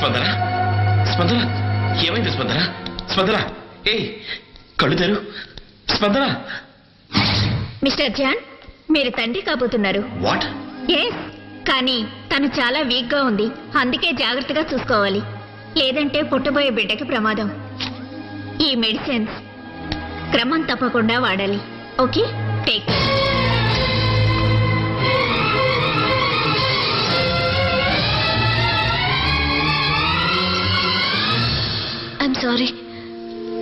స్పందన స్పందన ఏమైంది స్పందన స్పందన ఏ కళ్ళు తెరు స్పందన. మిస్టర్ జాన్, మీరు తండ్రి కాబోతున్నారు. వాట్? ఎస్, కానీ తను చాలా వీక్ గా ఉంది, అందుకే జాగ్రత్తగా చూసుకోవాలి, లేదంటే పుట్టబోయే బిడ్డకి ప్రమాదం. ఈ మెడిసిన్స్ క్రమం తప్పకుండా వాడాలి. Okay, take care. I'm sorry.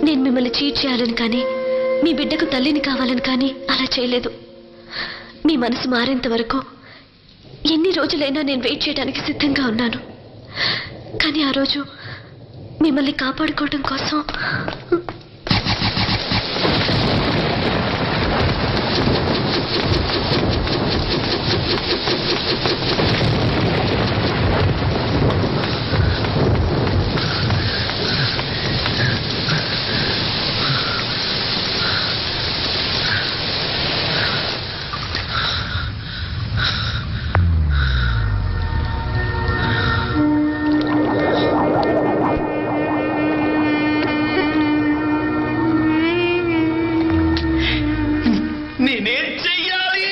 నేను మిమ్మల్ని చీట్ చేయాలని కానీ మీ బిడ్డకు తల్లిని కావాలని కానీ అలా చేయలేదు. మీ మనసు మారేంత వరకు ఎన్ని రోజులైనా నేను వెయిట్ చేయడానికి సిద్ధంగా ఉన్నాను. కానీ ఆ రోజు మిమ్మల్ని కాపాడుకోవడం కోసం నేనేం చెయ్యాలి?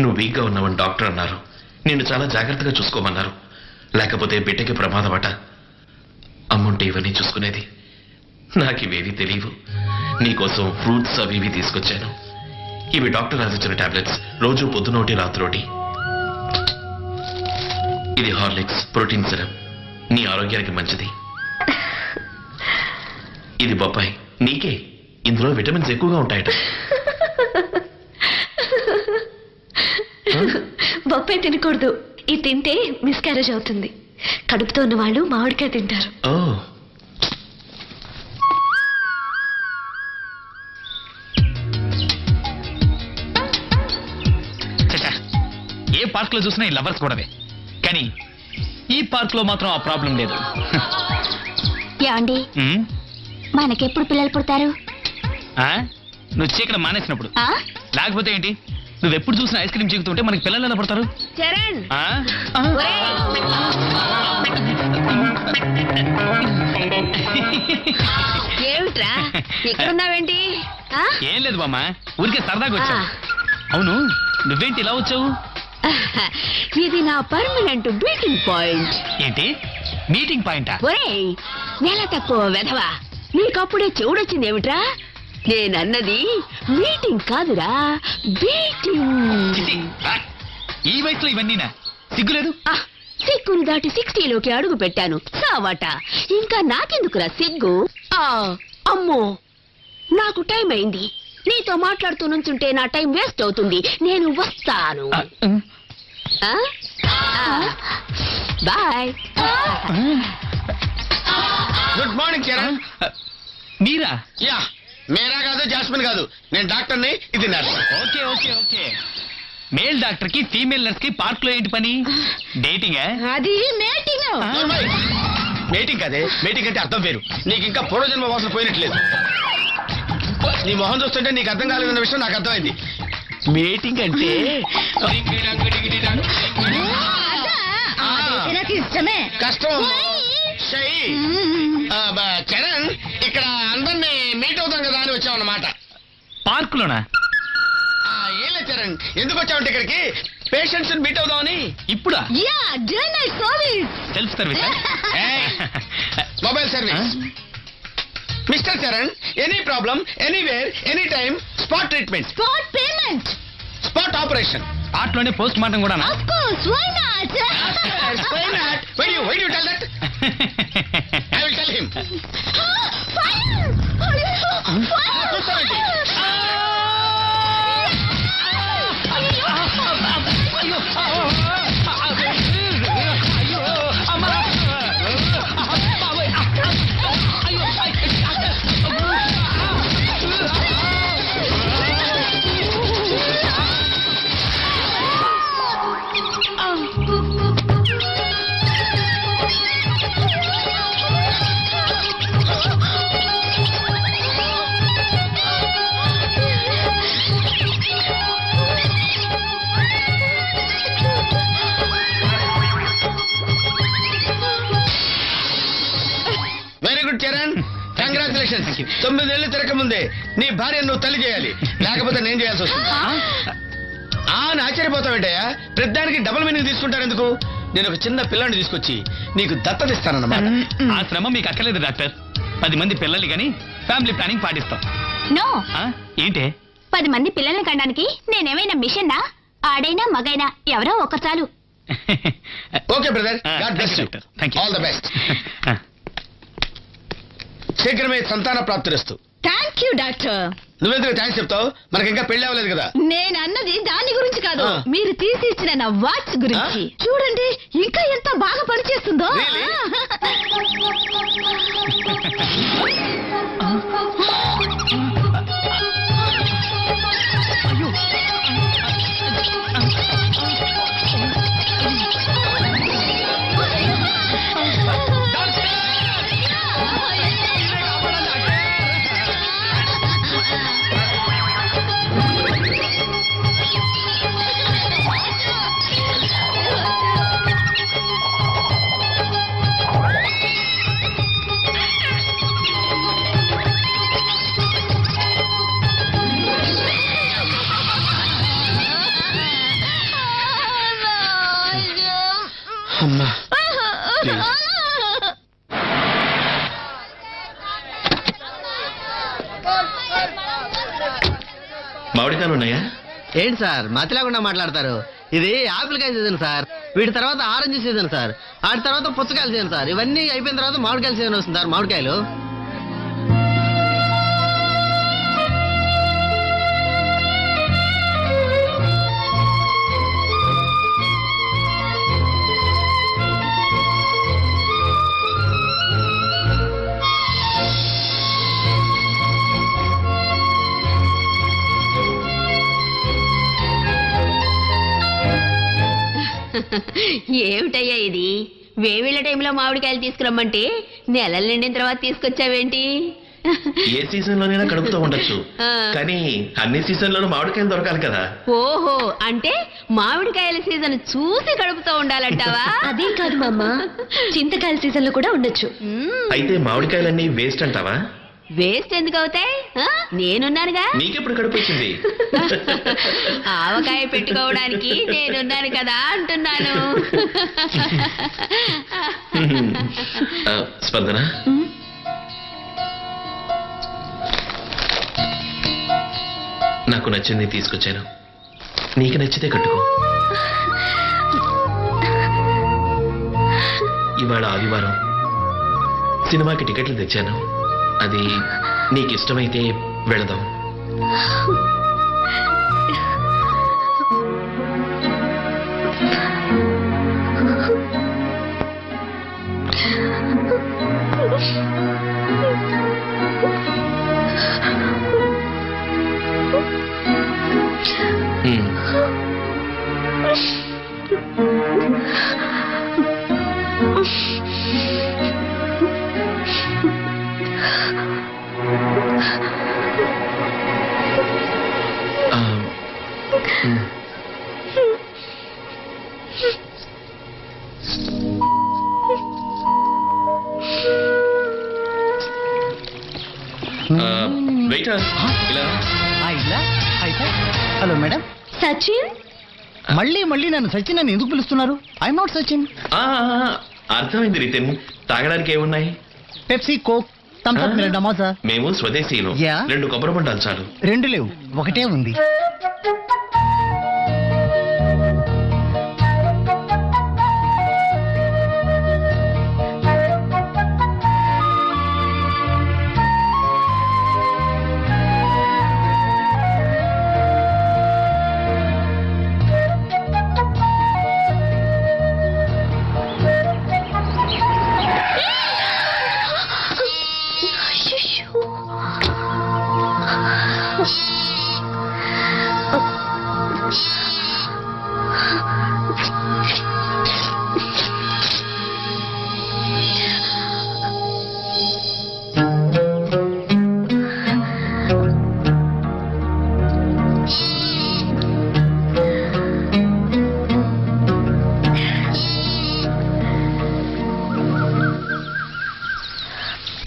నువ్వు వీక్గా ఉన్నావని డాక్టర్ అన్నారు. నిన్ను చాలా జాగ్రత్తగా చూసుకోమన్నారు, లేకపోతే బిడ్డకి ప్రమాదమట. అమ్ముంటే ఇవన్నీ చూసుకునేది. నాకు ఇవేవి తెలియవు. నీకోసం ఫ్రూట్స్ అవి ఇవి తీసుకొచ్చాను. ఇవి డాక్టర్ రాసిచ్చిన టాబ్లెట్స్, రోజు పొద్దునోటి రాత్రోటి. ఇది హార్లిక్స్ ప్రోటీన్ సిరప్, నీ ఆరోగ్యానికి మంచిది. ఇది బొప్పాయి, నీకే. ఇందులో విటమిన్స్ ఎక్కువగా ఉంటాయట. బొప్పాయి తినకూడదు. ఇది తింటే మిస్క్యారేజ్ అవుతుంది. కడుపుతో ఉన్న వాళ్ళు మామిడికాయ తింటారు. ఓ, ఏ పార్క్ లో చూసినా ఈ లవర్స్ కూడావే, కానీ ఈ పార్క్ లో మాత్రం ఆ ప్రాబ్లం లేదు. యాండి, మనకెప్పుడు పిల్లలు పుడతారు? నువ్వు చీకటి మానేసినప్పుడు. ఆ? లేకపోతే ఏంటి, నువ్వెప్పుడు చూసిన ఐస్ క్రీమ్ చీకుతుంటే మనకి పిల్లలు ఎలా పడతారు? చరణ్, ఏమిట్రా ఇక్కడున్నావేంటి? ఏం లేదు బామ్మ, ఊరికే సరదాగా వచ్చా. అవును, నువ్వేంటి ఇలా వచ్చావు? ఇది నా పర్మనెంట్ మీటింగ్ పాయింట్. ఏంటి మీటింగ్ పాయింటా? ఒరేయ్, నెల తక్కువ వెధవా, నీకప్పుడే చెవుడొచ్చింది ఏమిట్రా? నేనన్నది మీటింగ్ కాదురా, బీటింగ్. చిచి, ఈ వయసులో ఇవన్నీనా? సిగ్గులేదు? సిగ్గును దాటి 60లోకి అడుగు పెట్టాను సావాట. ఇంకా నాకెందుకురా సిగ్గు? అమ్మో, నాకు టైం అయింది. నీతో మాట్లాడుతూ నుంచుంటే నా టైం వేస్ట్ అవుతుంది. నేను వస్తాను. Bye. Good morning Charan. Meera? Ya, Meera కాదు, జాస్మిన్ కాదు, నేను డాక్టర్ని, ఇది nurse. Okay okay okay. Male doctor కి ఫీమేల్ నర్స్ కి పార్క్ లో ఏంటి పని? డేటింగ్? అది మీటింగ్. మీటింగ్ కదే, మీటింగ్ అంటే అర్థం వేరు. నీకు ఇంకా పూర్వజన్మ వాసన పోయినట్లేదు. నీ మొహం చూస్తుంటే నీకు అర్థం కాలేదన్న విషయం నాకు అర్థమైంది. మీటింగ్ అంటే ఇష్టమే. కష్టం. చరణ్, ఇక్కడ అందరినీ మీట్ అవుతాం కదా అని వచ్చామన్నమాట. పార్క్ లోనా? ఏం లేదు చరణ్, ఎందుకు వచ్చావంటే ఇక్కడికి పేషెంట్స్ మీట్ అవుదామని. ఇప్పుడా? Self service? Mobile service. Mister Charan, any problem, anywhere, any time, spot treatment, spot payment, spot operation. ఆటలోనే పోస్ట్ మార్టం కూడా? Of course, why not? Why do you tell that? I will tell him. Fire! చూస్తానండి. Silence. 9 ఏళ్ళు తిరగకముందే నీ భార్య నువ్వు తల్లి చేయాలి, లేకపోతే నేను చేయాల్సి వస్తుంది. అని ఆశ్చర్యపోతావేంటయ్యా? ప్రతిదానికి డబుల్ మీనింగ్ తీసుకుంటారు ఎందుకు? నేను ఒక చిన్న పిల్లాన్ని తీసుకొచ్చి నీకు దత్తత ఇస్తానన్నమాట. ఆ శ్రమ మీకు అక్కర్లేదు డాక్టర్. 10 మంది పిల్లల్ని కానీ ఫ్యామిలీ ప్లానింగ్ పాటిస్తాం. నో, ఆ? ఏంటే 10 మంది పిల్లల్ని కనడానికి నేనేమైనా మిషన్నా? ఆడైనా మగైనా ఎవరో ఒక చాలు. Okay brother, God bless you. Thank you. All the best. శీఘ్రమే సంతాన ప్రాప్తిరస్తు. Thank you doctor. నువ్వెందుకు థ్యాంక్స్ చెప్తావు? మనకి ఇంకా పెళ్లి అవ్వలేదు కదా. నేను అన్నది దాని గురించి కాదు, ఆ. మీరు తీసి ఇచ్చిన నా వాచ్ గురించి. చూడండి ఇంకా ఎంత బాగా పనిచేస్తుందో. Really? అమ్మా ప్లీజ్. మామిడికాయలు ఉన్నాయా? ఏంటి సార్ మతి లేకుండా మాట్లాడతారు? ఇది ఆపిల్ కాయ సీజన్ సార్, వీటి తర్వాత ఆరెంజ్ సీజన్ సార్, వాటి తర్వాత పుచ్చకాయల సీజన్ సార్, ఇవన్నీ అయిపోయిన తర్వాత మామిడికాయల సీజన్ వస్తుంది సార్. మామిడికాయలు ఏమిటయ్యా ఇది? వేవిళ్ళ టైంలో మామిడికాయలు తీసుకురమ్మంటే నెలలు నిండిన తర్వాత తీసుకొచ్చావేంటి? ఏ సీజన్ లోనైనా కడుపుతూ ఉండొచ్చు, ఆ. కానీ అన్ని సీజన్ లోనూ మామిడికాయలు దొరకాలి కదా. ఓహో, అంటే మామిడికాయల సీజన్ చూసి కడుపుతూ ఉండాలంటావా? అదే కాదు మామ, చింతకాయల సీజన్ లో కూడా ఉండొచ్చు. అయితే మామిడికాయలన్నీ వేస్ట్ అంటావా? వేస్ట్ ఎందుకు అవుతాయి? నేనున్నానుగా. నీకెప్పుడు కడుపు వచ్చింది? ఆవకాయ పెట్టుకోవడానికి నేనున్నాను కదా అంటున్నాను. స్పందన, నాకు నచ్చింది తీసుకొచ్చాను, నీకు నచ్చితే కట్టుకో. ఇవాళ ఆదివారం, సినిమాకి టికెట్లు తెచ్చాను. అది నీకు ఇష్టమైతే వెళదాం. వెయిటర్, ఇలా హలో మేడం. సచిన్, మళ్ళీ నన్ను సచిన్ అని ఎందుకు పిలుస్తున్నారు? I'm not Sachin. అర్థమైంది రితిన్. తాగడానికి ఏమున్నాయి? Pepsi, Coke, Thums Up, Mirinda, Maaza. మేము స్వదేశీయులు. యా. 2 కొబ్బరి బొండాలు చాలు. 2 లేవు, ఒకటే ఉంది.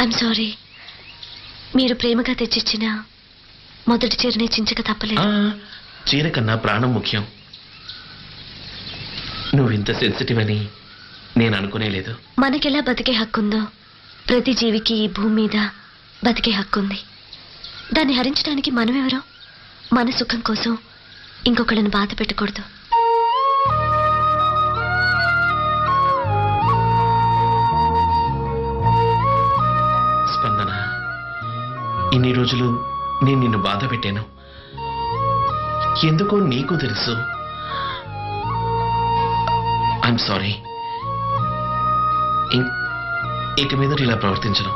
I'm sorry. మీరు ప్రేమగా తెచ్చిచ్చిన మొదటి చీరని చించక తప్పలేదు. చీర కన్నా ప్రాణం ముఖ్యం. నువ్వు ఇంత సెన్సిటివ్ అని నేను అనుకునేలేదు. మనకెలా బతికే హక్కుందో ప్రతి జీవికి ఈ భూమి మీద బతికే హక్కుంది. దాన్ని హరించడానికి మనమెవరో? మన సుఖం కోసం ఇంకొకళ్ళని బాధ పెట్టకూడదు. స్పందన, ఇన్ని రోజులు నేను నిన్ను బాధ పెట్టాను. ఎందుకో నీకు తెలుసు. I'm sorry. ఇక మీద ఇలా ప్రవర్తించను.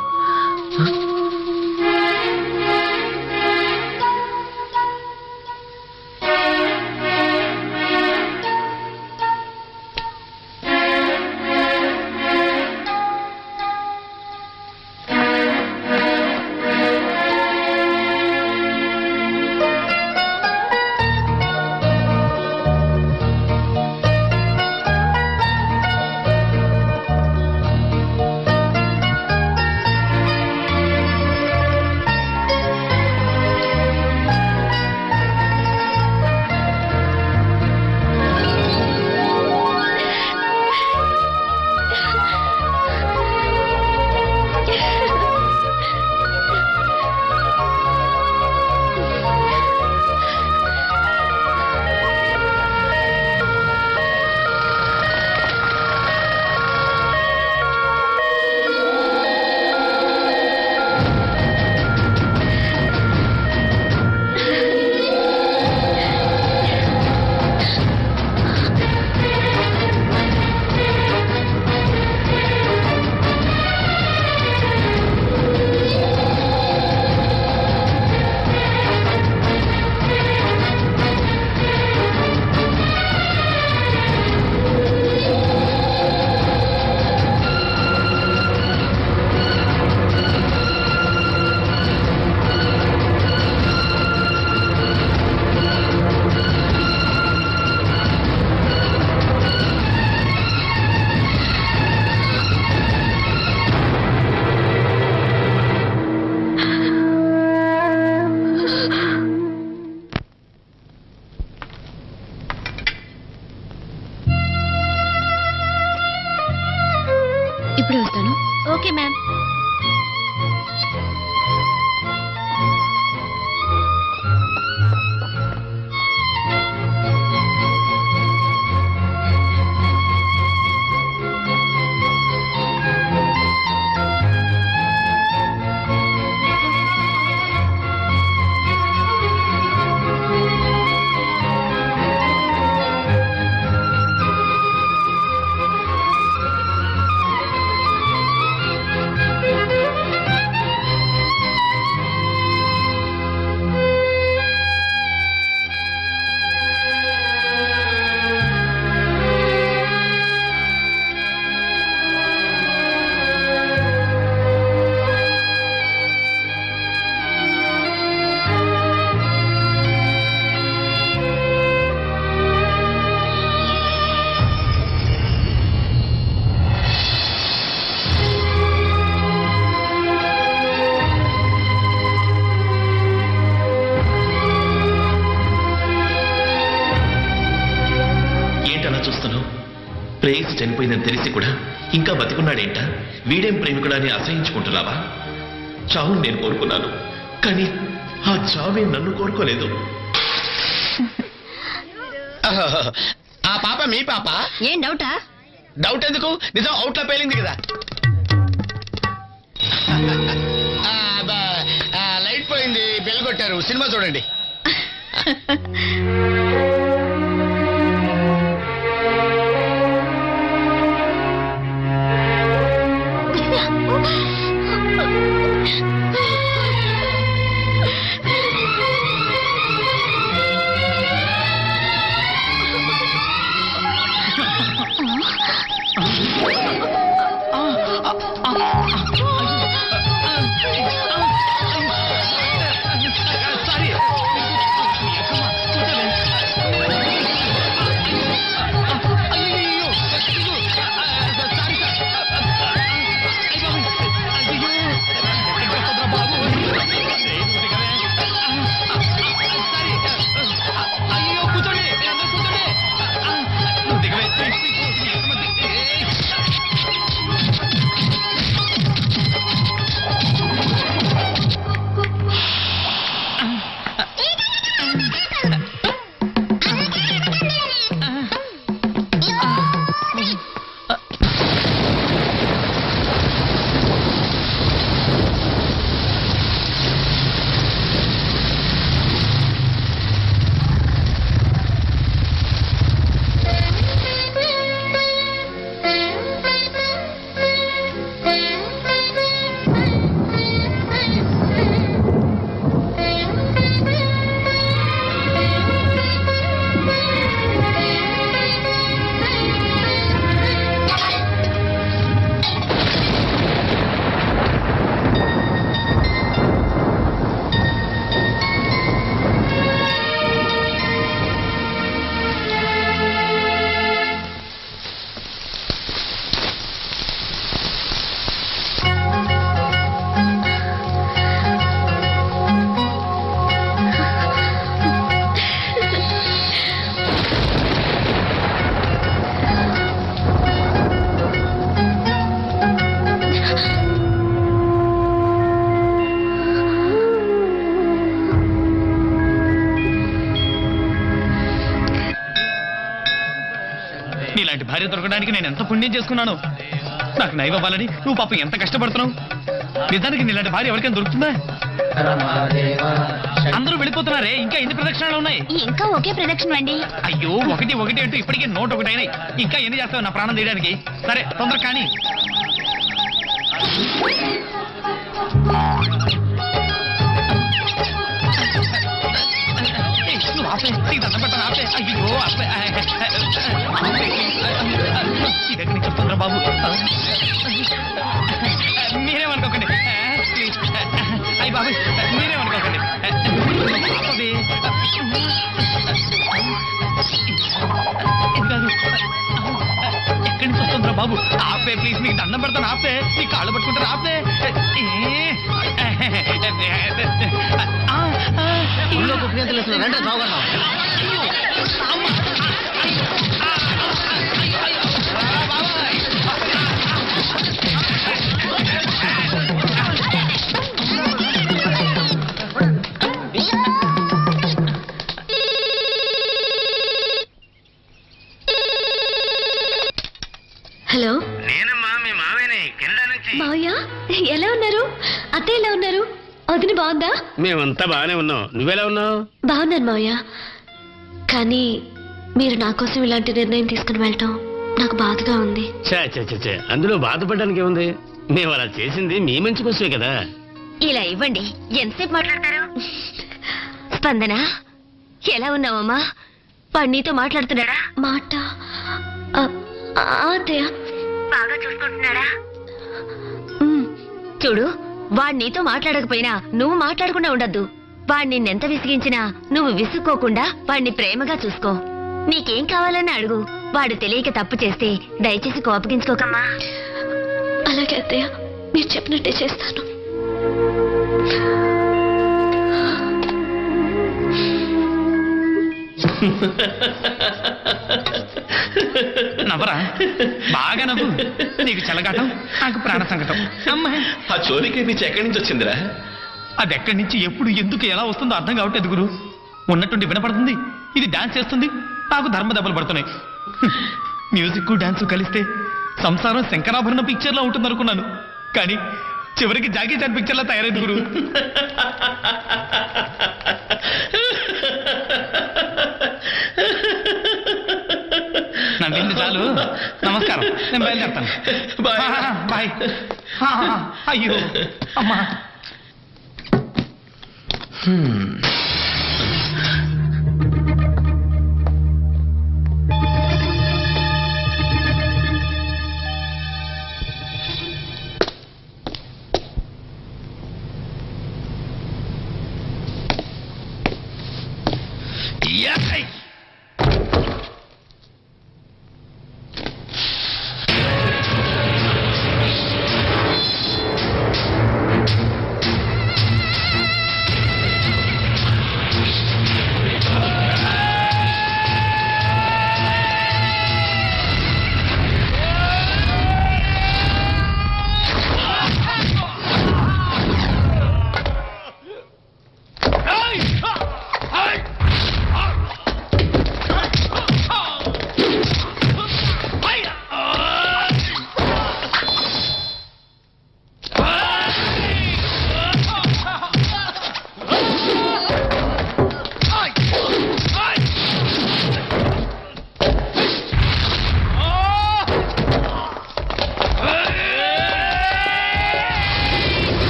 ఇప్పుడే వస్తాను. Okay ma'am. చూస్తున్నావు? ప్రేయసి చనిపోయిందని తెలిసి కూడా ఇంకా బతికున్నాడేంట? వీడేం ప్రేమికుడా అని అసహించుకుంటున్నావా? చావుని నేను కోరుకున్నాను, కానీ ఆ చావే నన్ను కోరుకోలేదు. ఆ పాప మీ పాప? ఏం డౌటా? డౌట్ ఎందుకు, నిజం అవుట్లో పేలింది కదా. లైట్ పోయింది, బెల్ కొట్టారు, సినిమా చూడండి. నీలాంటి భార్య దొరకడానికి నేను ఎంత పుణ్యం చేసుకున్నాను. నాకు నైవ్ అవ్వాలని నువ్వు పాపం ఎంత కష్టపడుతున్నావు. నిజానికి నీలాంటి భార్య ఎవరికైనా దొరుకుతుందా? అందరూ వెళ్ళిపోతున్నారే, ఇంకా ఎన్ని ప్రదక్షిణాలు ఉన్నాయి? ఇంకా ఒకే ప్రదక్షిణ అండి. అయ్యో, ఒకటి ఒకటి అంటూ ఇప్పటికే 101 అయినాయి. ఇంకా ఎన్ని చేస్తావు నా ప్రాణం తీయడానికి? సరే తొందర కానీ. నువ్వు ఆపే, నీకు దండం పెట్టను, ఆపే. అయ్యో ఆపే. ఇది ఎక్కడి నుంచి చెప్తుందిరా బాబు? మీరేమనుకోకండి ప్లీజ్. అయ్యి బాబు మీరేమనుకోకండి. ఆపదే. ఇది కాదు. ఎక్కడి నుంచి వస్తుందిరా బాబు? ఆపే ప్లీజ్, నీకు దండం పెడతాను, ఆపే. నీ కాళ్ళు పట్టుకుంటారు, ఆపే. ఊళ్ళో కుప్పగంతులు వేస్తున్నారు, రండి సాగుతున్నాం. హలో నేనమ్మా మీ మావేనే కెనడా నుంచి. మావయ్య, ఎలా ఉన్నారు? అత్తయ్య ఎలా ఉన్నారు? వదిన బాగుందా? మేమంతా బాగానే ఉన్నాం, నువ్వెలా ఉన్నావు? బాగున్నాను మావయ్య. కానీ మీరు నా కోసం ఇలాంటి నిర్ణయం తీసుకుని వెళ్ళటం నాకు బాధగా ఉంది. చే అందులో బాధపడడానికి ఏముంది? మేము అలా చేసింది మీ మంచి కోసమే కదా. ఇలా ఇవ్వండి. ఎంతసేపు మాట్లాడతారు? స్పందన, ఎలా ఉన్నావమ్మా? వాడు నీతో మాట్లాడుతున్నాడా? మాట అత్తయ్య బాగా చూసుకుంటున్నాడా? చూడు, వాడు నీతో మాట్లాడకపోయినా నువ్వు మాట్లాడకుండా ఉండద్దు. వాడు నిన్నెంత విసిగించినా నువ్వు విసుక్కోకుండా వాడిని ప్రేమగా చూసుకో. నీకేం కావాలని అడుగు. వాడు తెలియక తప్పు చేస్తే దయచేసి కోపగించుకోకమ్మా. అలాగే అత్తయ్య, మీరు చెప్పినట్టే చేస్తాను. నవ్వరా, బాగా నవ్వు. నీకు చెలగాటం, నాకు ప్రాణ సంకటం. అమ్మా, ఆ చోరీకి పిచ్చి ఎక్కడి నుంచి వచ్చిందిరా? అది ఎక్కడి నుంచి ఎప్పుడు ఎందుకు ఎలా వస్తుందో అర్థం కావట్లేదు గురు. ఉన్నట్టుండి వినపడుతుంది, ఇది డాన్స్ చేస్తుంది, నాకు ధర్మ దెబ్బలు పడుతున్నాయి. మ్యూజిక్ డాన్స్ కలిస్తే సంసారం శంకరాభరణ పిక్చర్ లో ఉంటుంది అనుకున్నాను, కానీ చివరికి జాకీ చాన్ పిక్చర్ లా తయారైంది గురు. నవ్వింది చాలు, నమస్కారం, నేను బయలుదేరుతాను. బాయ్. బాయ్. అయ్యో అమ్మా.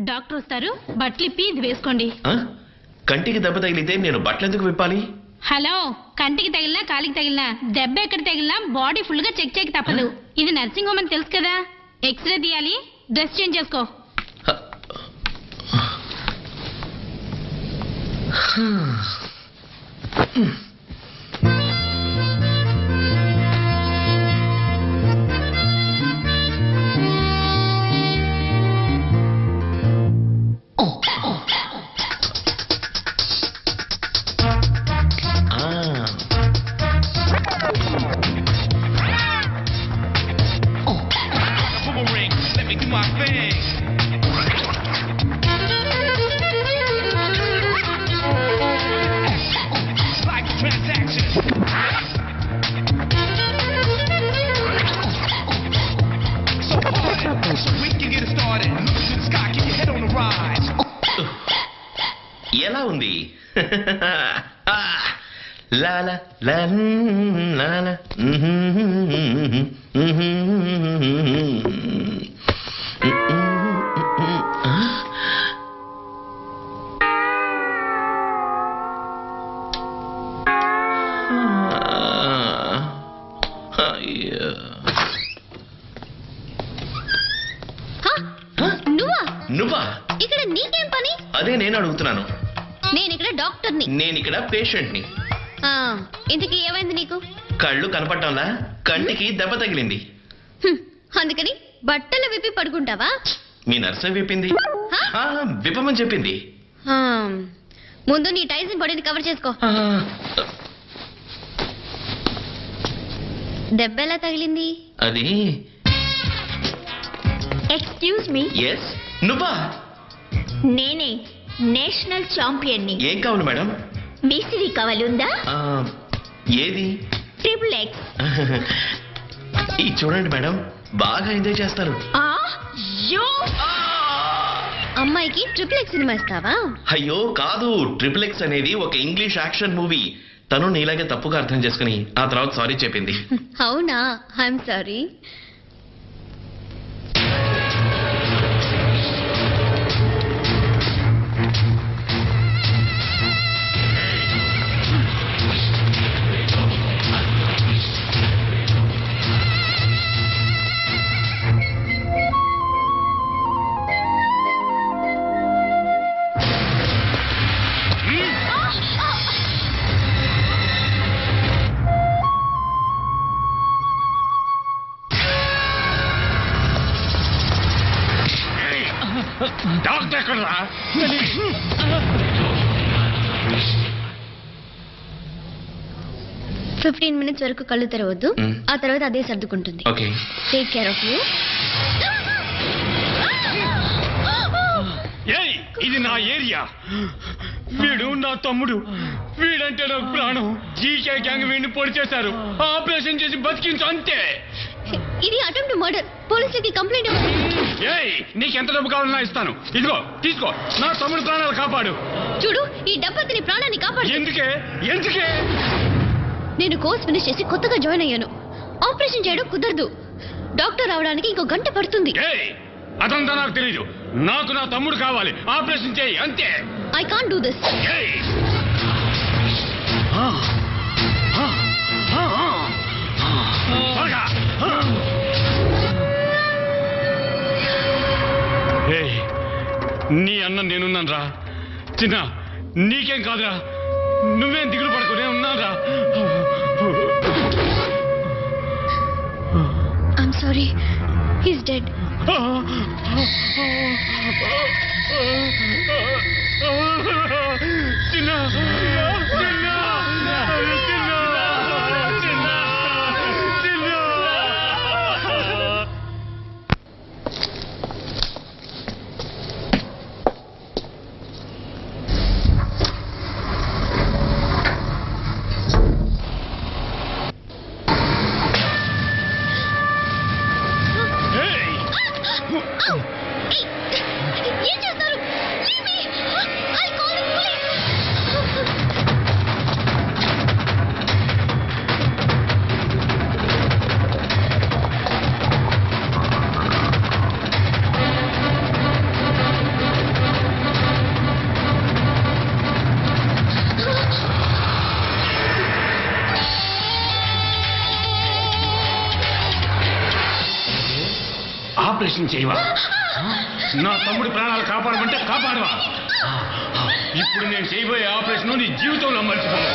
డాక్టర్ వస్తారు, బట్టలు ఇప్పి ఇది వేసుకోండి. కంటికి దెబ్బ తగిలితే నేను బట్టలు ఎందుకు విప్పాలి? హలో, కంటికి తగిలినా కాలికి తగిలినా దెబ్బ ఎక్కడ తగిలినా బాడీ ఫుల్ గా చెక్ చేయక తప్పదు. ఇది నర్సింగ్ హోమ్ అని తెలుసు కదా. ఎక్స్రే తీయాలి, డ్రెస్ చేంజ్ చేసుకో. లాల లాల నువ్వా? నువ్వా? ఇక్కడ నీకేం పని? అదే నేను అడుగుతున్నాను. నేను ఇక్కడ డాక్టర్ని. నేను ఇక్కడ పేషెంట్ని. ఇంతకీ ఏమైంది నీకు? కళ్ళు కనపడటంలా, కంటికి దెబ్బ తగిలింది. అందుకని బట్టలు విప్పి పడుకుంటావా? మీ నర్సే విప్పింది. హా? విప్పమని చెప్పింది. ముందు నీ టైల్స్ బాడీని కవర్ చేసుకో. దెబ్బ ఎలా తగిలింది? అది ఎక్స్క్యూజ్ మీ, ఎస్. నువ్వా? నేనే నేషనల్ ఛాంపియన్ని. ఏం కావాలి మేడం? బీసీడీ కావాలి, ఉందా? ఏది? Triple X. ఇది చూడండి మేడం, బాగా ఎంజాయ్ చేస్తారు. అమ్మాయికి ట్రిపుల్ ఎక్స్ సినిమా ఇస్తావా? అయ్యో కాదు, ట్రిపుల్ ఎక్స్ అనేది ఒక ఇంగ్లీష్ యాక్షన్ మూవీ. తను నీలాగే తప్పుగా అర్థం చేసుకుని ఆ తర్వాత సారీ చెప్పింది. అవునా? I'm sorry. డాక్టర్ ఎక్కడరా? 15 minutes వరకు కళ్ళు తెరవద్దు. ఆ తర్వాత అదే సర్దుకుంటుంది. Okay. Take care of you. ఏయ్, ఇది నా ఏరియా. వీడు నా తమ్ముడు. వీడంటే నాకు ప్రాణం. జీకే గ్యాంగ్ వీడిని పొడి చేశారు. ఆపరేషన్ చేసి బతికించు అంతే. ఇది అటెంప్ట్ మర్డర్. పోలీసులకి కంప్లైంట్ ఇవ్వండి. ఏయ్, నీకెంత డబ్బు కావాలన్నా ఇస్తాను. ఇదిగో తీసుకో. నా తమ్ముడు ప్రాణాలు కాపాడు. చూడు, ఈ డబ్బతిని ప్రాణాన్ని కాపాడు. ఎందుకే? ఎందుకే? నేను కోర్స్ ఫినిష్ చేసి కొత్తగా జాయిన్ అయ్యాను. ఆపరేషన్ చేయడం కుదరదు. డాక్టర్ రావడానికి ఇంకో గంట పడుతుంది. ఏయ్, అదంతా నాకు తెలీదు. నాకు నా తమ్ముడు కావాలి. ఆపరేషన్ చేయి అంతే. I can't do this. ఏయ్, త్వరగా. ఏయ్, నీ అన్న నేనున్నాను రా. చిన్న, నీకేం కాదురా. నువ్వేం దిగులు పడుకో, నేను ఉన్నారా. I'm sorry, he's dead. చిన్న, చిన్న, చిన్న, చిన్న, చిన్న. ఏం చేస్తారు? Leave me. I'll call the police. Operation చేయవా? నా తమ్ముడి ప్రాణాలు కాపాడమంటే కాపాడవా? ఇప్పుడు నేను చేయబోయే ఆపరేషన్ నీ జీవితంలో మర్చిపోవు.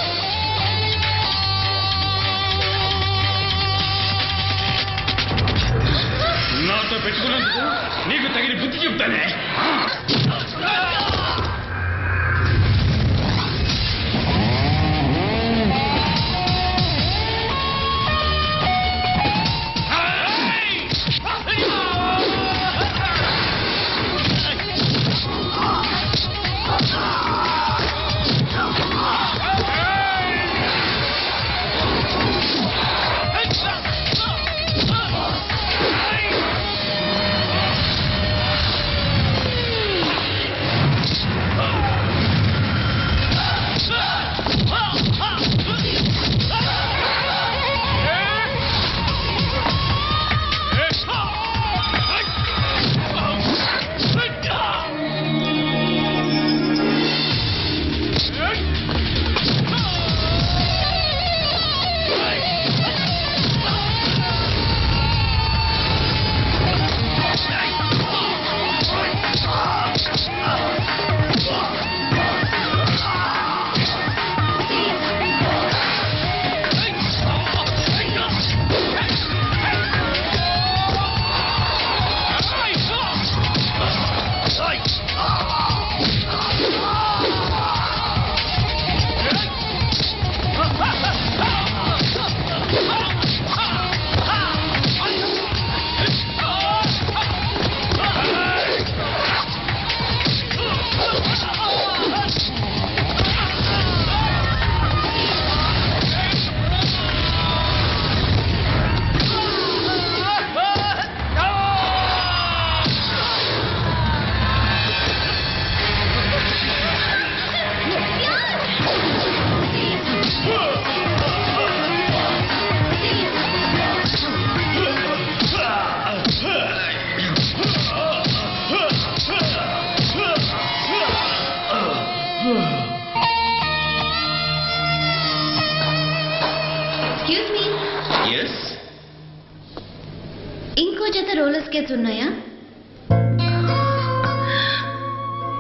నాతో పెట్టుకున్నందుకు నీకు తగిన బుద్ధి చెప్తానే. ఎస్. ఇంకో జత రోలర్ స్కేట్స్ ఉన్నాయా?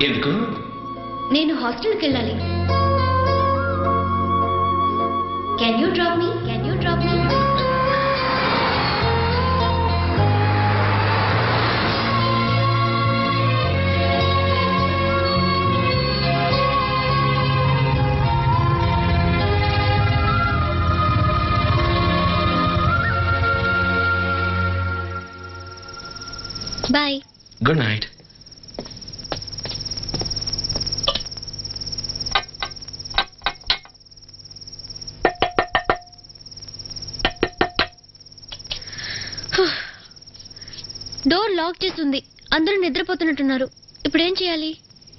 ఎందుకు? నేను హాస్టల్కి వెళ్ళాలి. Can you drop me? Bye. Good night. Door lock చేసి ఉంది. అందరూ నిద్రపోతున్నట్టున్నారు. ఇప్పుడు ఏం చేయాలి?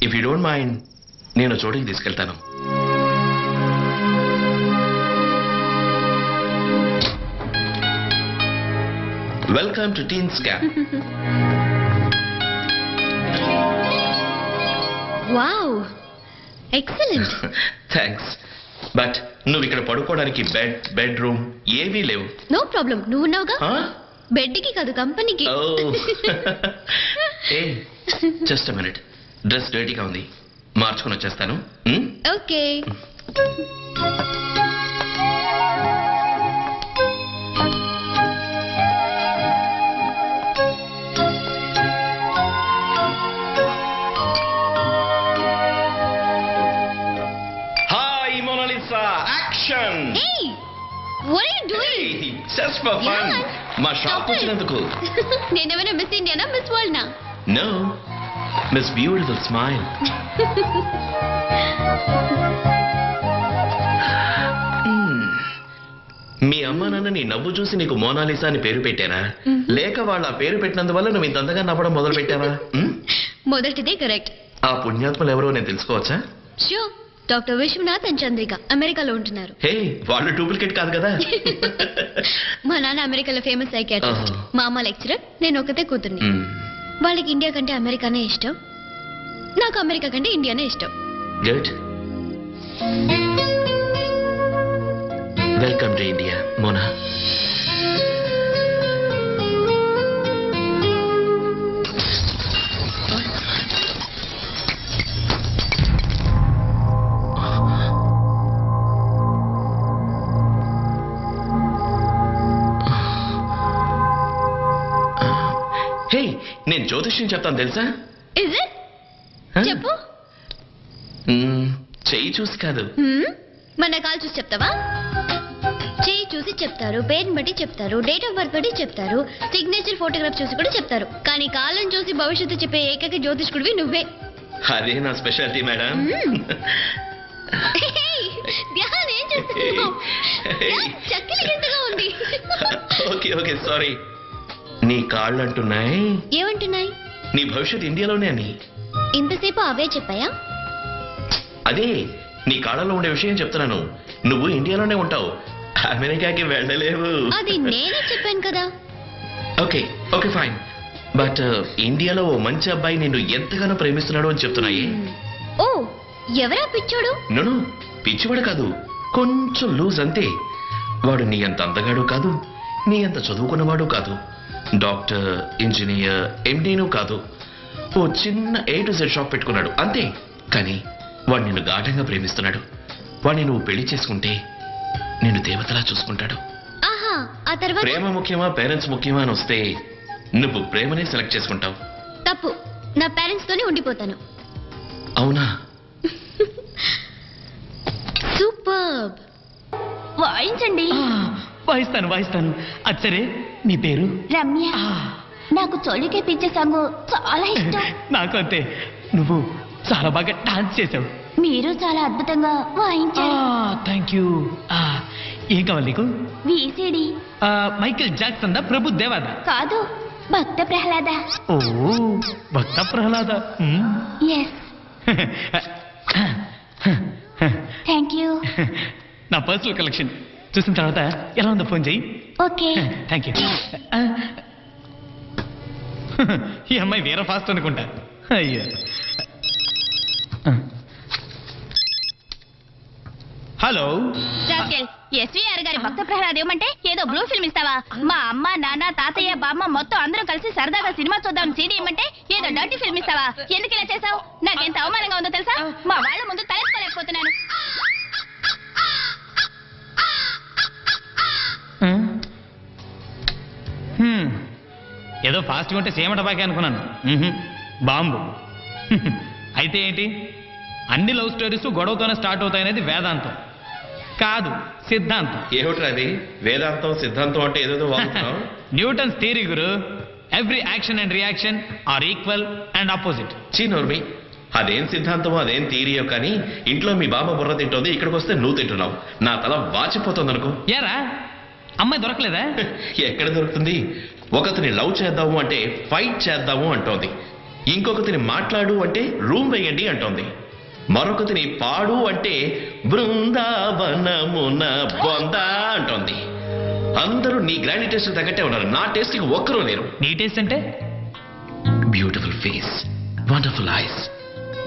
ఇఫ్ యూ డోంట్ మైండ్ నేను చోటికి తీసుకెళ్తాను. Welcome to teens camp. Wow, excellent. Thanks. But నువ్వు ఇక్కడ పడుకోవడానికి బెడ్రూమ్ ఏవీ లేవు. నో ప్రాబ్లం, నువ్వు ఉన్నావుగా. బెడ్కి కాదు, కంపెనీకి. ఏ జస్ట్ మినిట్, డ్రెస్ డర్టీగా ఉంది, మార్చుకొని వచ్చేస్తాను. Okay. Hi Mona Lisa, action. Hey, what are you doing? Just for fun. మా షాప్ వచ్చినందుకు. నేనేమైనా మిస్ ఇండియానా, మిస్ వరల్డ్ నా? No, miss beautiful smile. మీ అమ్మ నాన్న నీ నవ్వు చూసి నీకు మోనాలిసా అని పేరు పెట్టారా, లేక వాళ్ళ పేరు పెట్టినందువల్ల నువ్వు ఇంతంతగా నవ్వడం మొదలు పెట్టావా? మొదటిదే కరెక్ట్. ఆ పుణ్యాత్మలు ఎవరో నేను తెలుసుకోవచ్చా? Sure, doctor Vishwanath and Chandrika అమెరికాలో ఉంటున్నారు. హే, వాళ్ళు డూప్లికేట్ కాదు కదా. మా నాన్న అమెరికాలో ఫేమస్ సైకియాట్రిస్ట్, మా అమ్మ లెక్చరర్, నేను ఒకతే కూతుర్ని. వాళ్ళకి ఇండియా కంటే అమెరికానే ఇష్టం, నాకు అమెరికా కంటే ఇండియానే ఇష్టం. Good. Welcome to India Mona. Hey, నేను జ్యోతిష్యం చెప్తాను తెలుసా? Is it? చెప్పు. చెయ్యి చూసి కాదు. మన కాల్ చూసి చెప్తావా? చేయి చూసి చెప్తారు, పేరుని బట్టి చెప్తారు, డేట్ ఆఫ్ బర్త్ బట్టి చెప్తారు, సిగ్నేచర్ ఫోటోగ్రాఫ్ చూసి కూడా చెప్తారు. కానీ కాలం చూసి భవిష్యత్తు చెప్పే ఏకైక జ్యోతిష్కుడివి నువ్వే. అదే నా స్పెషాలిటీ మేడం. ధ్యాన్, ఏం చేస్తున్నావు? చక్కలి గంటగా ఉంది. Okay okay, sorry. నీ కాళ్ళు అంటున్నాయి. ఏమంటున్నాయి? నీ భవిష్యత్ ఇండియాలోనే అని. ఇంతసేపు అవే చెప్పాయా? అదే నీ కాళ్ళలో ఉండే విషయం చెప్తున్నాను. నువ్వు ఇండియాలోనే ఉంటావు, అమెరికాకి వెళ్ళలేవు. అది నేనే చెప్పాను కదా. Okay okay fine. బట్ ఇండియాలో ఓ మంచి అబ్బాయి నిన్ను ఎంతగానో ప్రేమిస్తున్నాడు అని చెప్తున్నాయి. ఓ, ఎవరా పిచ్చోడు? నన్ను పిచ్చివాడు కాదు, కొంచెం లూజ్ అంతే. వాడు నీ అంత అందగాడు కాదు, నీ అంత చదువుకున్నవాడు కాదు, డాక్టర్, ఇంజనీర్, ఎండీను కాదు. ఓ చిన్న A to Z షాప్ పెట్టుకున్నాడు అంతే. కానీ వాడు నిన్ను గాఢంగా ప్రేమిస్తున్నాడు. వాడిని నువ్వు పెళ్లి చేసుకుంటే నిన్ను దేవతలా చూసుకుంటాడు. ఆహా, ఆ తర్వాత? ప్రేమ ముఖ్యమా పేరెంట్స్ ముఖ్యమా అని వస్తే నువ్వు ప్రేమనే సెలెక్ట్ చేసుకుంటావు. తప్పు, నా పేరెంట్స్ తోనే ఉండిపోతాను. అవునా? సూపర్బ్. వాయించండి. వాయిస్తాను. అది సరే, నీ పేరు? రమ్య. నాకు చోళికే పిచ్చే సాంగ్ చాలా ఇష్టం. నాకు అంతే. నువ్వు చాలా బాగా డాన్స్ చేసావు. మీరు చాలా అద్భుతంగా వాయించారు. Thank you. ఏం కావాలి నీకు? వీసీడీ. మైకేల్ జాక్సన్ దా, ప్రభు దేవాదా? కాదు, భక్త ప్రహ్లాద. ఓ, భక్త ప్రహ్లాద. ఎస్. Thank you. నా పర్సనల్ కలెక్షన్ చూసిన తర్వాత ఎలా ఉందో ఫోన్ చెయ్యి. ఓకే. Thank you. ఈ అమ్మాయి వేరే ఫాస్ట్ అనుకుంటా. అయ్యో. హలో. ఎస్వీఆర్ గారి భక్త ప్రహ్లాద్ ఏమంటే ఏదో బ్లూ ఫిల్మ్ ఇస్తావా? మా అమ్మ నాన్న తాతయ్య బామ్మ మొత్తం అందరూ కలిసి సరదాగా సినిమా చూద్దాం సీడీ ఇమ్మంటే ఏదో డర్టీ ఫిల్మ్ ఇస్తావా? ఎందుకు ఇలా చేసావు? నాకెంత అవమానంగా ఉందో తెలుసా? మా వాళ్ళ ముందు తలెత్తుకోలేకపోతున్నాను. ఏదో ఫాస్ట్గా ఉంటే సేమ టపాకే అనుకున్నాను. బాంబు. అయితే ఏంటి, అన్ని లవ్ స్టోరీస్ గొడవతోనే స్టార్ట్ అవుతాయనేది వేదాంతం కాదు, సిద్ధాంతం. ఏమిట్రా అది? వేదాంతం సిద్ధాంతం అంటే ఏదో వాడుతున్నావు. న్యూటన్స్ థియరీ గురు. Every action and reaction are equal and opposite. చీనోర్మి, అదేం సిద్ధాంతమో అదేం థీరియో కానీ ఇంట్లో మీ బామ్మ బుర్ర తింటోంది, ఇక్కడికి వస్తే నువ్వు తింటున్నావు. నా తల వాచిపోతుంది అనుకో. ఏరా అమ్మాయి దొరకలేదా? ఎక్కడ దొరుకుతుంది? ఒకరిని లవ్ చేద్దాము అంటే ఫైట్ చేద్దాము అంటోంది, ఇంకొకరిని మాట్లాడు అంటే రూమ్ వేయండి అంటోంది, మరొకరిని పాడు అంటే బృందావనమున బొందా అంటోంది. అందరూ నీ గ్రాండ్ టేస్ట్ తగ్గట్టే ఉన్నారు, నా టేస్ట్కి ఒక్కరూ లేరు. నీ టేస్ట్ అంటే బ్యూటిఫుల్ ఫేస్, వండర్ఫుల్ ఐస్,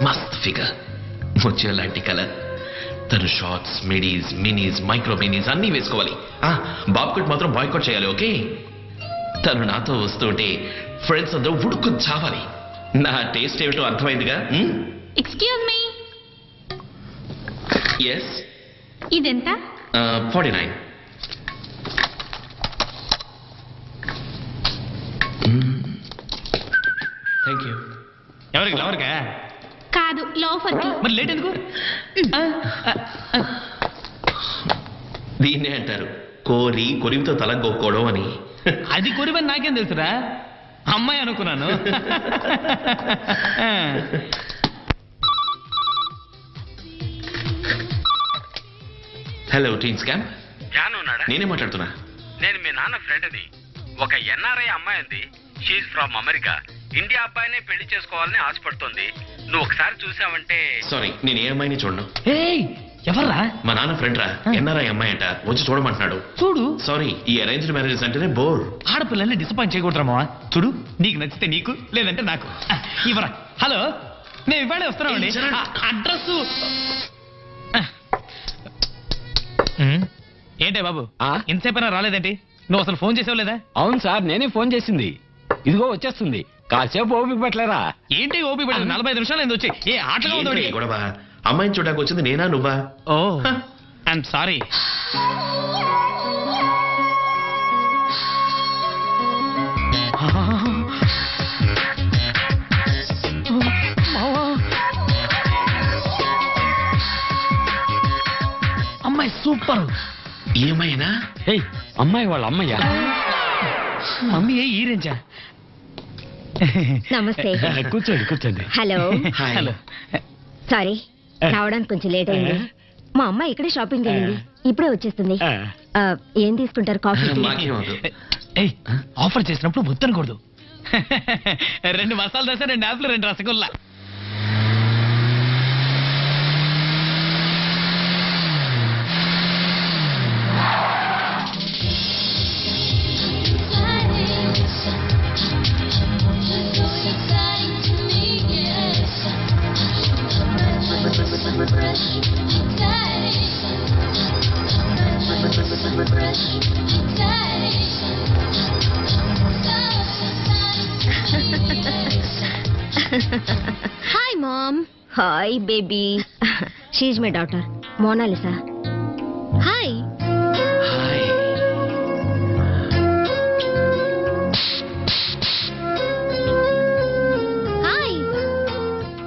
మస్త్ ఫిగర్, ముత్యం లాంటి కలర్. తను shorts, midis, minis, micro minis అన్నీ వేసుకోవాలి. బాబ్కట్ మాత్రం బాయ్కట్ చేయాలి, ఓకే? తను నాతో వస్తుంటే ఫ్రెండ్స్ అందరూ ఉడుకు చావాలి. నా టేస్ట్ ఏమిటో అర్థమైందిగా? Excuse me, yes. ఇదెంత? 49. Thank you. ఎవరికి లవర్కా? కాదు, లోఫర్కి. మరి లేట్ ఎందుకు? దీన్నే అంటారు కోరి కొరివితో తల గోక్కోవడం అని. అది కొరివని నాకేం తెలుసురా, అమ్మాయి అనుకున్నాను. హలో టీన్స్ క్యాంప్, జాను ఉన్నాడా? నేనే మాట్లాడుతున్నా. నేను మీ నాన్న ఫ్రెండ్ని. ఒక ఎన్ఆర్ఐ అమ్మాయి ఉంది, షీఈ్ ఫ్రమ్ అమెరికా. ఇండియా అబ్బాయినే పెళ్లి చేసుకోవాలని ఆశపడుతుంది. నువ్వు ఒకసారి చూసావంటే. సారీ, నేను ఏ అమ్మాయిని చూడను. ఏయ్, ఎవర్రా? మా నాన్న ఫ్రెండ్ రా, ఎన్ఆర్ఐ అమ్మాయి అంట, వచ్చి చూడమంటున్నాడు. చూడు, సారీ, ఈ అరేంజ్డ్ మ్యారేజెస్ అంటేనే బోర్. ఆడపిల్లల్ని డిసప్పాయింట్ చేయకూడదురా మావా. చూడు, నీకు నచ్చితే నీకు, లేదంటే నాకు. ఇవరా. హలో, మేము ఇవాళే వస్తున్నామండి. అడ్రస్ ఏంటే బాబు, ఇంతసేపైనా రాలేదేంటి? నువ్వు అసలు ఫోన్ చేసావు లేదా? అవును సార్, నేనే ఫోన్ చేసింది. ఇదిగో వచ్చేస్తుంది, కాసేపు ఓపిక పట్టలేరా? ఏంటి ఓపి పడింది? 45 నిమిషాలు ఏంది వచ్చి? ఏ ఆటగా ఉందో? ఏంటి గొడవ? అమ్మాయిని చూడడానికి వచ్చింది నేనా నువ్వా? ఓ, ఐఎమ్ సారీ. అమ్మాయి సూపర్. ఏమైనా ఏయ్, అమ్మాయి వాళ్ళ అమ్మయ్యా. మమ్మీ ఏ ఈరేంచా? నమస్తే. కూర్చోండి కూర్చోండి. హలో. హాయ్. హలో. సారీ, రావడానికి కొంచెం లేట్ అయింది. మా అమ్మ ఇక్కడే షాపింగ్ అయింది, ఇప్పుడే వచ్చేస్తుంది. ఏం తీసుకుంటారు? కాఫీ? మాకేమవుతుంది? ఏయ్, ఆఫర్ చేసినప్పుడు వద్దనకూడదు. 2 మసాలా దోశ, 2 యాప్లు, 2 rasgulla. Hi mom. Hi baby, she's my daughter Monalisa. Hi. Hi. Hi.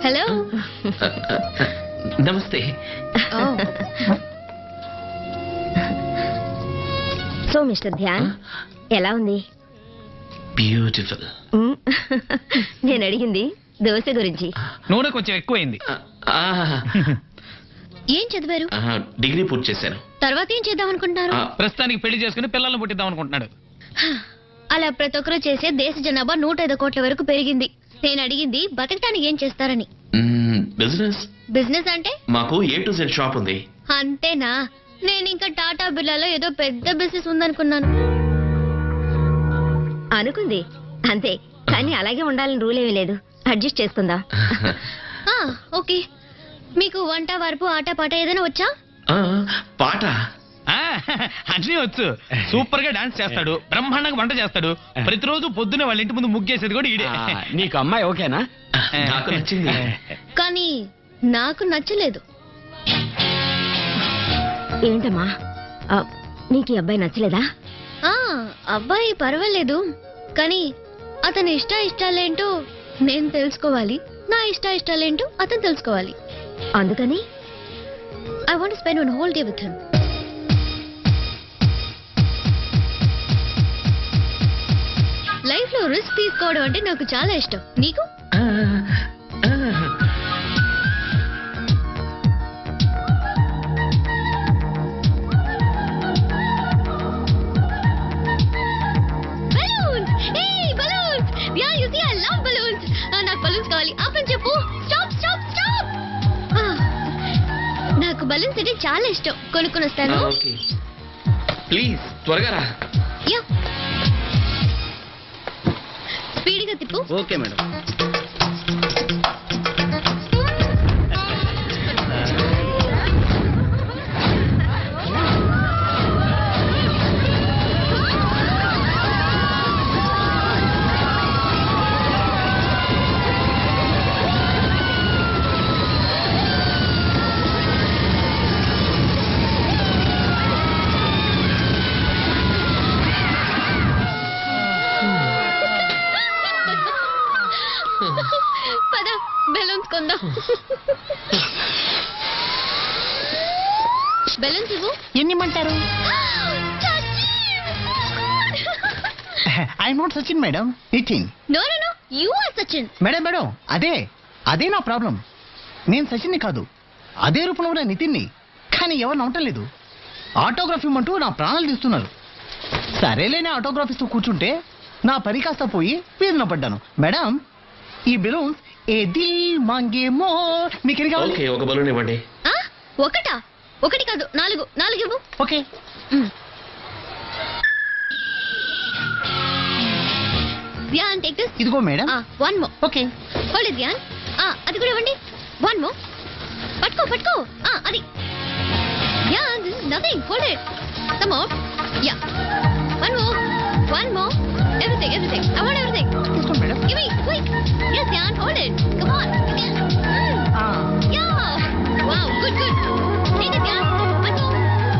Hello. నమస్తే. సో మిస్టర్ ధ్యాన్, ఎలా ఉంది? బ్యూటిఫుల్. నేను అడిగింది దోశ గురించి. నూనె కొంచెం ఎక్కువైంది. ఏం చదివారు? డిగ్రీ పూర్తి చేశాను. తర్వాత ఏం చేద్దాం అనుకుంటున్నారు? ప్రస్తుతానికి పెళ్లి చేసుకుని పిల్లల్ని పుట్టిద్దాం అనుకుంటున్నాడు. అలా ప్రతి ఒక్కరు చేసే దేశ జనాభా 105 కోట్ల వరకు పెరిగింది. నేను అడిగింది బతకడానికి ఏం చేస్తారని. బిజినెస్. బిజినెస్ అంటే? మాకు A to Z షాప్ ఉంది. అంతేనా? నేను ఇంకా టాటా బిర్లాలో ఏదో పెద్ద బిజినెస్ ఉందనుకున్నాను. అనుకుంది అంతే, కానీ అలాగే ఉండాలని రూల్ ఏమీ లేదు, అడ్జస్ట్ చేసుకుందాం. ఓకే. మీకు వంట వరపు ఆట పాట ఏదైనా వచ్చా? పాట అన్నీ వచ్చు. సూపర్ గా డాన్స్ చేస్తాడు, బ్రహ్మాండంగా వంట చేస్తాడు. ప్రతిరోజు పొద్దునే వాళ్ళ ఇంటి ముందు ముగ్గేసేది కూడా ఈడే. నీకు అమ్మాయి ఓకేనా? నాకు నచ్చింది. కానీ నాకు నచ్చలేదు. ఏంటమ్మా నీకు ఈ అబ్బాయి నచ్చలేదా? అబ్బాయి పర్వాలేదు, కానీ అతని ఇష్టాలేంటో నేను తెలుసుకోవాలి, నా ఇష్టాలేంటో అతను తెలుసుకోవాలి. అందుకని I want spend one whole day with him. Life లో రిస్క్ తీసుకోవడం అంటే నాకు చాలా ఇష్టం. నీకు? నాకు బలూన్స్ కావాలి. ఆపని చెప్పు. Stop stop stop. నాకు బలూన్స్ అంటే చాలా ఇష్టం. కొనుక్కొని వస్తాను. ప్లీజ్ త్వరగా రా. యా, స్పీడ్గా తిప్పు. Okay madam. పద, బెలూన్స్ కొందాం. బెలూన్స్ ఇవ్వు. ఎన్నిమంటారు? I'm not Sachin madam, Nitin. No no no, you are Sachin. Madam అదే నా ప్రాబ్లం. నేను సచిన్ని కాదు, అదే రూపంలో ఉన్న నితిన్ని. కానీ ఎవరు నమ్మటం ఆటోగ్రాఫ్ ఇమ్మంటూ నా ప్రాణాలు తీస్తున్నారు. సరేలేని ఆటోగ్రాఫ్ ఇస్తూ కూర్చుంటే నా పని కాస్త పోయి వీధిన పడ్డాను. మేడం, ఈ బెలూన్స్ ఏ దిల్ మాంగే మోర్. మీకు ఎన్ని కావాలి? ఓకే, ఒక బలూన్ ఇవ్వండి. ఒకటా? ఒకటి కాదు, 4 ఇవ్వు. ఓకే. Dhyan, take this. ఇదిగో madam. One more. Okay. Hold it Dhyan. అది కూడా ఇవ్వండి. One more. పట్టుకో. అది. Dhyan, this is nothing. Hold it. Some more. Ya. One more. Everything. I want everything. తీసుకోండి madam. Give me, quick. Yes, Jan, hold it. Come on. Yeah. Wow, good. Take it, Jan. One more.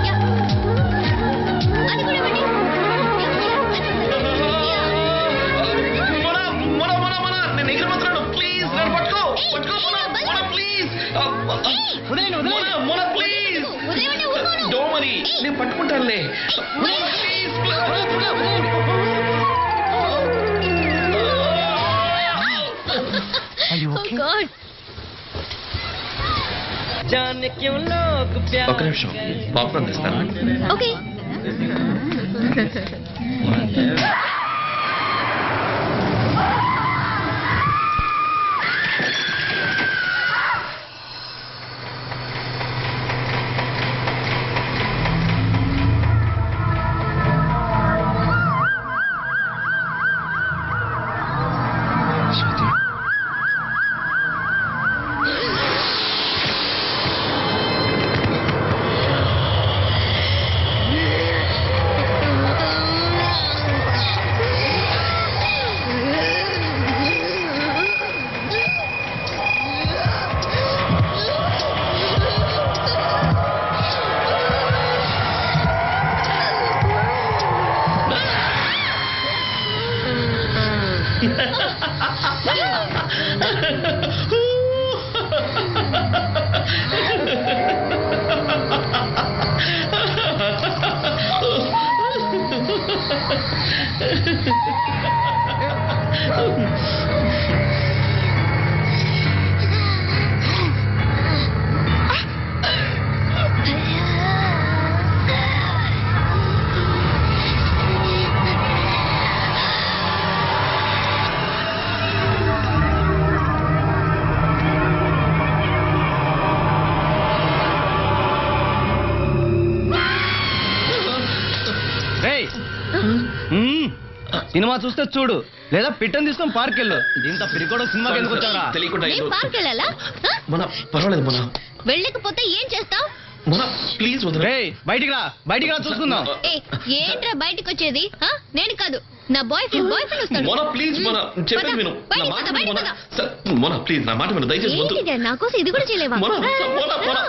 Yeah. Adi kuda vandi. Yeah. మొన నేను ఎగిరిపోతున్నాను. Please నన్ను పట్టుకో. Please. మొన please. డోమని నేను పట్టుకుంటానులే. Oh God. ఒక నిమిషం, popcorn తెస్తాను. Okay. Cinema చూస్తే చూడు, లేదా పిట్టని తీసుకొని పార్క్ వెళ్ళు. దీంతో పిరికోడ సినిమాకి ఎందుకు వచ్చారా? తెలియకుండా నేను పార్క్ వెళ్ళాలా? మన పర్వాలేదు. మన వెళ్ళకపోతే ఏం చేస్తావు? మోనా ప్లీజ్ వదిలే. బయటికి రా చూసుకుందాం. ఏ ఏంట్రా బయటకు వచ్చేది ఆ? నేను కాదు నా బాయ్ ఫ్రెండ్ వస్తాడు. మోనా ప్లీజ్ మోనా చెప్పేది విను. నా బయటికి మాట పద, విను, మోనా. బయటికి సార్, మోనా ప్లీజ్ నా మాట విను దయచేసి వద్దు. ఏంటి డాడ్, నా కోసం ఇది కూడా చేయలేవా? మోనా మోనా మోనా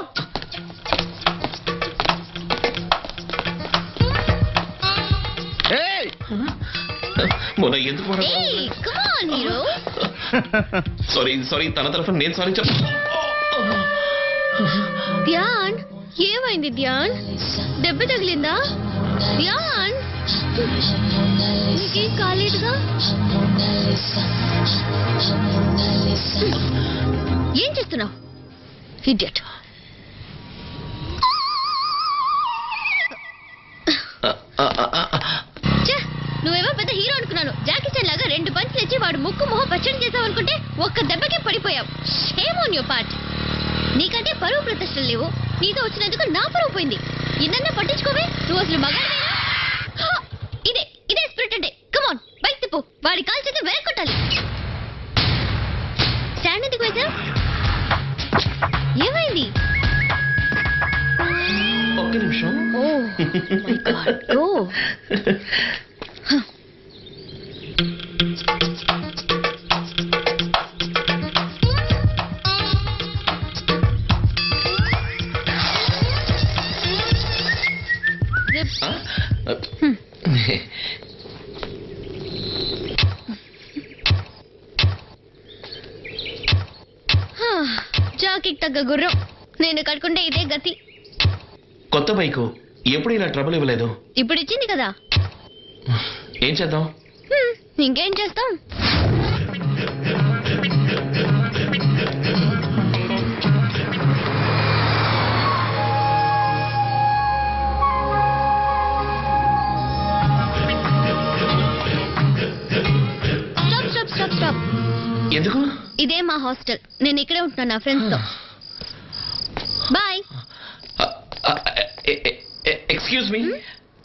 మోనా ఎందుకు మోనా? ఏయ్, come on, hero. సారీ తన తరఫున నేను సారీ చెప్ప. ధ్యాన్ ఏమైంది ధ్యాన్? దెబ్బ తగిలిందా ధ్యాన్? నీకేం కాలేదుగా? ఏం చేస్తున్నావు ఇడియట్? నువ్వేమో పెద్ద హీరో అనుకున్నాను. జాకీ చాన్ లాగా 2 పంచులు ఇచ్చి వాడు ముక్కు మొహం పచ్చడి చేసావు అనుకుంటే ఒక్క దెబ్బకి పడిపోయావు. Shame on your part. నీకంటే పరువు ప్రతిష్టలు లేవు. నీతో వచ్చినందుకు నా పరువు పోయింది. ఇన్నన్నా పట్టించుకోవే. నువ్వు అసలు మగాడివేనా? ఇదే స్పిరిట్ అంటే. కమాన్ బైక్ తిప్పు. వాడి కాల్ చేతి వెనక్కి కొట్టాలి. స్టాండ్ ఎందుకు వేసా? ఏమైంది? ఒక్క నిమిషం. Oh my god. గో. జాకీకి తగ్గ గుర్రం. నేను కట్టుకుంటే ఇదే గతి. కొత్త బైకు ఎప్పుడు ఇలా ట్రబుల్ ఇవ్వలేదు. ఇప్పుడు ఇచ్చింది కదా. ఏం చేద్దాం? ఇంకేం చేస్తాం? స్టాప్. ఎందుకు? ఇదే మా హాస్టల్. నేను ఇక్కడే ఉంటున్నాను నా ఫ్రెండ్స్ తో. బాయ్. Excuse me